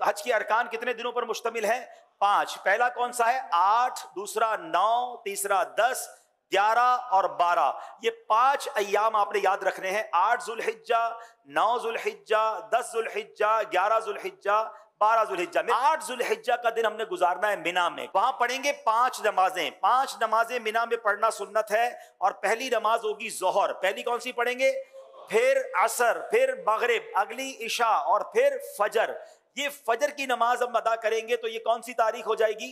हज के अरकान कितने दिनों पर मुश्तमिल है? 5। पहला कौन सा है? 8, दूसरा 9, तीसरा 10, 11 और 12। ये 5 अय्याम आपने याद रखने हैं। 8 जुल्हिज्जा, 9 जुल्हिज्जा, 10 जुल्हिज्जा, 11 जुल्हिज्जा, 12 जुल्हिज्जा में 8 जुल्हिज्जा का दिन हमने गुजारना है मिना में। वहां पढ़ेंगे 5 नमाजें। 5 नमाजें मिना में पढ़ना सुन्नत है। और पहली नमाज होगी जोहर। पहली कौन सी पढ़ेंगे? फिर असर, फिर मगरिब, अगली इशा और फिर फजर। ये फजर की नमाज हम अदा करेंगे तो ये कौन सी तारीख हो जाएगी?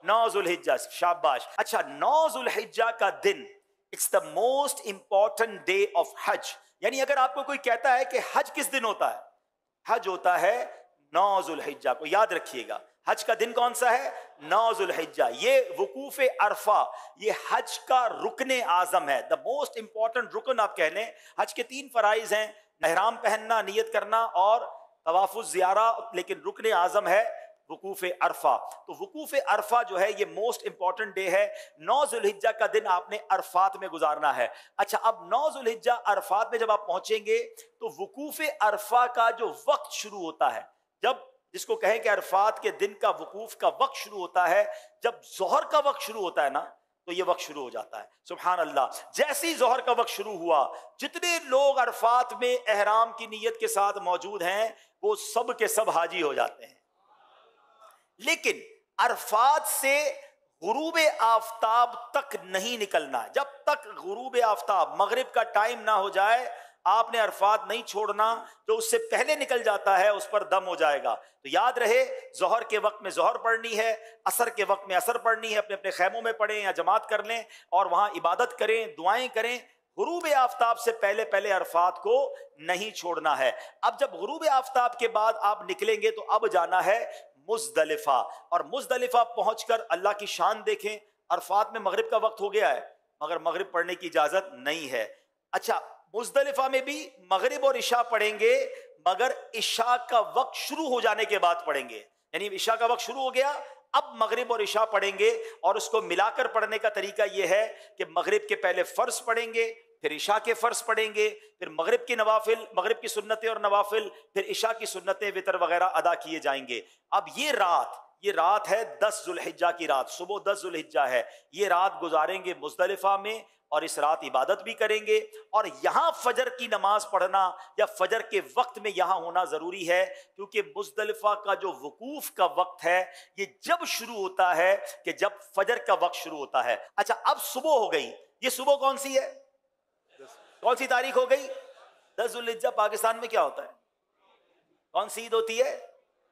9 जुल्हिज्जा। शाबाश। अच्छा, 9 जुल्हिज्जा का दिन, it's the most important day of हज। यानी अगर आपको कोई कहता है कि हज किस दिन होता है, हज होता है 9 जुल्हिज्जा को। याद रखिएगा, हज का दिन कौन सा है? 9 जुल्हिज्जा। ये वकूफ अरफा, ये हज का रुकने आजम है, द मोस्ट इंपॉर्टेंट रुकन आप कह लें। हज के 3 फराइज हैं, एहराम पहनना, नियत करना और तवाफुज ज़ियारा, लेकिन रुकने आजम है वकूफ अरफा। तो वकूफ अरफा जो है ये मोस्ट इंपॉर्टेंट डे है। 9 जुल्हिज्जा का दिन आपने अरफात में गुजारना है। अच्छा, अब 9 जुल्हिज्जा अरफात में जब आप पहुंचेंगे तो वकूफ अरफा का जो वक्त शुरू होता है, जब जिसको कहें कि अरफात के दिन का वकूफ का वक्त शुरू होता है, जब जोहर का वक्त शुरू होता है ना, तो ये वक्त शुरू हो जाता है। सुभान अल्लाह। जैसे ही जोहर का वक्त शुरू हुआ, जितने लोग अरफात में एहराम की नीयत के साथ मौजूद हैं वो सब के सब हाजी हो जाते हैं। लेकिन अरफात से गुरूब आफताब तक नहीं निकलना। जब तक गुरूब आफताब, मगरिब का टाइम ना हो जाए, आपने अरफात नहीं छोड़ना। जो उससे पहले निकल जाता है उस पर दम हो जाएगा। तो याद रहे, जोहर के वक्त में जोहर पढ़नी है, असर के वक्त में असर पढ़नी है। अपने अपने खैमों में पढ़ें या जमात कर लें और वहां इबादत करें, दुआएं करें। गुरूब आफताब से पहले पहले अरफात को नहीं छोड़ना है। अब जब गुरूब आफताब के बाद आप निकलेंगे तो अब जाना है मुजदलिफा। और मुजदलिफा पहुंचकर अल्लाह की शान देखें। अरफात में मगरिब का वक्त हो गया है मगर मगरिब पढ़ने की इजाजत नहीं है। अच्छा, मुजदलिफा में भी मगरिब और इशा पढ़ेंगे मगर इशा का वक्त शुरू हो जाने के बाद पढ़ेंगे। यानी इशा का वक्त शुरू हो गया, अब मगरिब और इशा पढ़ेंगे। और उसको मिलाकर पढ़ने का तरीका यह है कि मगरिब के पहले फर्ज पढ़ेंगे, फिर इशा के फर्ज पढ़ेंगे, फिर मगरिब की नवाफिल, मगरिब की सुन्नतें और नवाफिल, फिर इशा की सुन्नतें, वितर वगैरह अदा किए जाएंगे। अब ये रात है 10 जुल्हिज्जा की रात, सुबह 10 जुल्हिज्जा है। ये रात गुजारेंगे मुजदलिफा में और इस रात इबादत भी करेंगे। और यहाँ फजर की नमाज पढ़ना या फजर के वक्त में यहाँ होना जरूरी है, क्योंकि मुजदलिफा का जो वकूफ का वक्त है ये जब शुरू होता है कि जब फजर का वक्त शुरू होता है। अच्छा, अब सुबह हो गई। ये सुबह कौन सी है? कौन सी तारीख हो गई? 10 जुल्हिज्जा। पाकिस्तान में क्या होता है? कौन सी ईद होती है?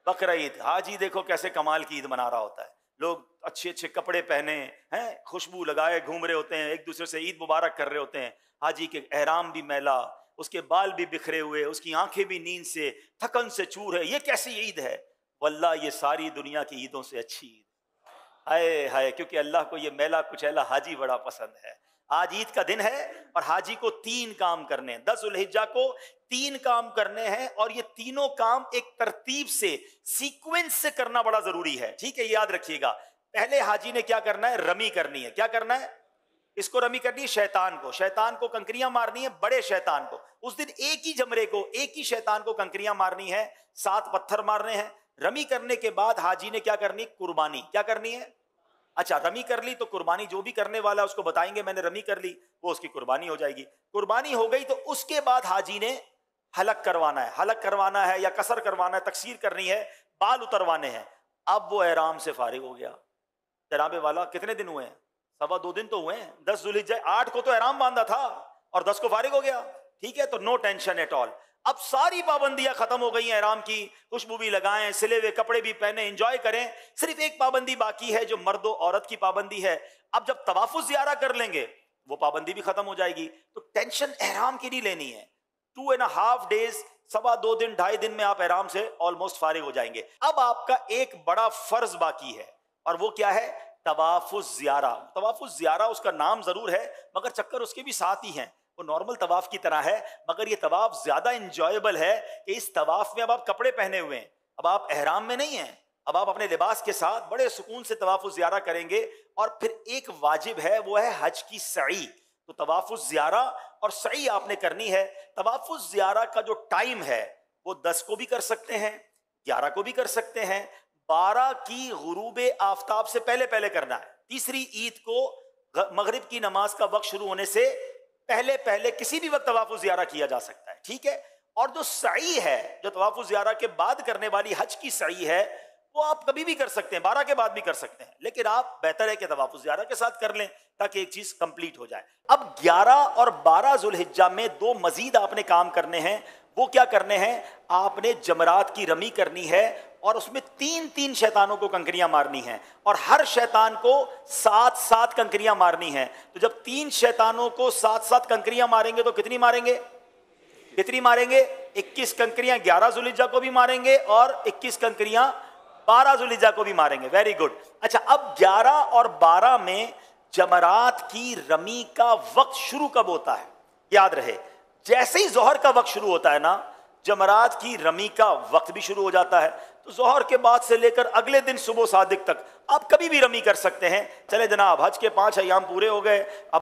बकरा ईद। हाजी देखो कैसे कमाल की ईद मना रहा होता है। लोग अच्छे अच्छे कपड़े पहने हैं, खुशबू लगाए घूम रहे होते हैं, एक दूसरे से ईद मुबारक कर रहे होते हैं। हाजी के एहराम भी मैला, उसके बाल भी बिखरे हुए, उसकी आंखें भी नींद से, थकन से चूर है। ये कैसी ईद है? वल्लाह ये सारी दुनिया की ईदों से अच्छी ईद। हाय हाय, क्योंकि अल्लाह को ये मैला कुचैला हाजी बड़ा पसंद है। आज ईद का दिन है और हाजी को 3 काम करने हैं। 10 जुल्हिज्जा को 3 काम करने हैं और ये तीनों काम एक तरतीब से, सीक्वेंस से करना बड़ा जरूरी है। ठीक है, याद रखिएगा। पहले हाजी ने क्या करना है? रमी करनी है। क्या करना है? इसको रमी करनी है शैतान को कंकरियां मारनी है, बड़े शैतान को। उस दिन एक ही जमरे को, एक ही शैतान को कंकरियां मारनी है, 7 पत्थर मारने हैं। रमी करने के बाद हाजी ने क्या करनी? कुर्बानी। क्या करनी है? अच्छा, रमी कर ली तो कुर्बानी, जो भी करने वाला है उसको बताएंगे मैंने रमी कर ली, वो उसकी कुर्बानी हो जाएगी। कुर्बानी हो गई तो उसके बाद हाजी ने हलक करवाना है या कसर करवाना है, तकसीर करनी है, बाल उतरवाने हैं। अब वो एहराम से फारिग हो गया। जनाबे वाला कितने दिन हुए हैं? 2.25 दिन तो हुए हैं। 10 जुल्हिज्जा, 8 को तो एहराम बांधा था और 10 को फारिग हो गया। ठीक है, तो नो टेंशन एट ऑल। अब सारी पाबंदियां खत्म हो गई हैं एहराम की। खुशबू भी लगाएं, सिले हुए कपड़े भी पहने, एंजॉय करें। सिर्फ एक पाबंदी बाकी है जो मर्द और औरत की पाबंदी है। अब जब तवाफुज ज़ियारा कर लेंगे वो पाबंदी भी खत्म हो जाएगी। तो टेंशन एहराम की नहीं लेनी है। 2.5 डेज, 2.25 दिन, 2.5 दिन में आप एहराम से ऑलमोस्ट फारिग हो जाएंगे। अब आपका एक बड़ा फर्ज बाकी है और वो क्या है? तवाफुज ज़ियारा। तवाफुज ज़ियारा उसका नाम जरूर है मगर चक्कर उसके भी साथ ही हैं। वो नॉर्मल तवाफ की तरह है मगर ये तवाफ ज्यादा इंजॉयबल है कि इस तवाफ में अब आप कपड़े पहने हुए हैं, अब आप एहराम में नहीं हैं, अब आप अपने लिबास के साथ बड़े सुकून से तवाफुज ज़ियारा करेंगे। और फिर एक वाजिब है, वो है हज की सई। तो तवाफुज ज़ियारा और सई आपने करनी है। तवाफुज ज़ियारा का जो टाइम है वो 10 को भी कर सकते हैं, 11 को भी कर सकते हैं, 12 की गुरूब आफताब से पहले पहले करना है। तीसरी ईद को मगरिब की नमाज का वक्त शुरू होने से पहले पहले किसी भी वक्त तवाफ़ुज़ ज़ियारा किया जा सकता है, ठीक है। और जो सई है, जो तवाफ़ुज़ ज़ियारा के बाद करने वाली हज की सई है, वो आप कभी भी कर सकते हैं, 12 के बाद भी कर सकते हैं, लेकिन आप बेहतर है कि तवाफ़ुज़ ज़ियारा के साथ कर लें ताकि एक चीज कंप्लीट हो जाए। अब 11 और 12 ज़ुल्हिज्जा में दो मजीद आपने काम करने हैं। वो क्या करने हैं? आपने जमरात की रमी करनी है और उसमें 3-3 शैतानों को कंकरियां मारनी हैं और हर शैतान को 7-7 कंकरियां मारनी हैं। तो जब 3 शैतानों को 7-7 कंकरियां मारेंगे तो कितनी मारेंगे? 21 कंकरियां 11 ज़ुल्हिज्जा को भी मारेंगे और 21 कंकरियां 12 ज़ुल्हिज्जा को भी मारेंगे। Very good. अच्छा, अब 11 और 12 में जमरात की रमी का वक्त शुरू कब होता है? याद रहे, जैसे ही जोहर का वक्त शुरू होता है ना, जमरात की रमी का वक्त भी शुरू हो जाता है। तो जोहर के बाद से लेकर अगले दिन सुबह सादिक तक आप कभी भी रमी कर सकते हैं। चले जनाब, हज के 5 अय्याम पूरे हो गए। अब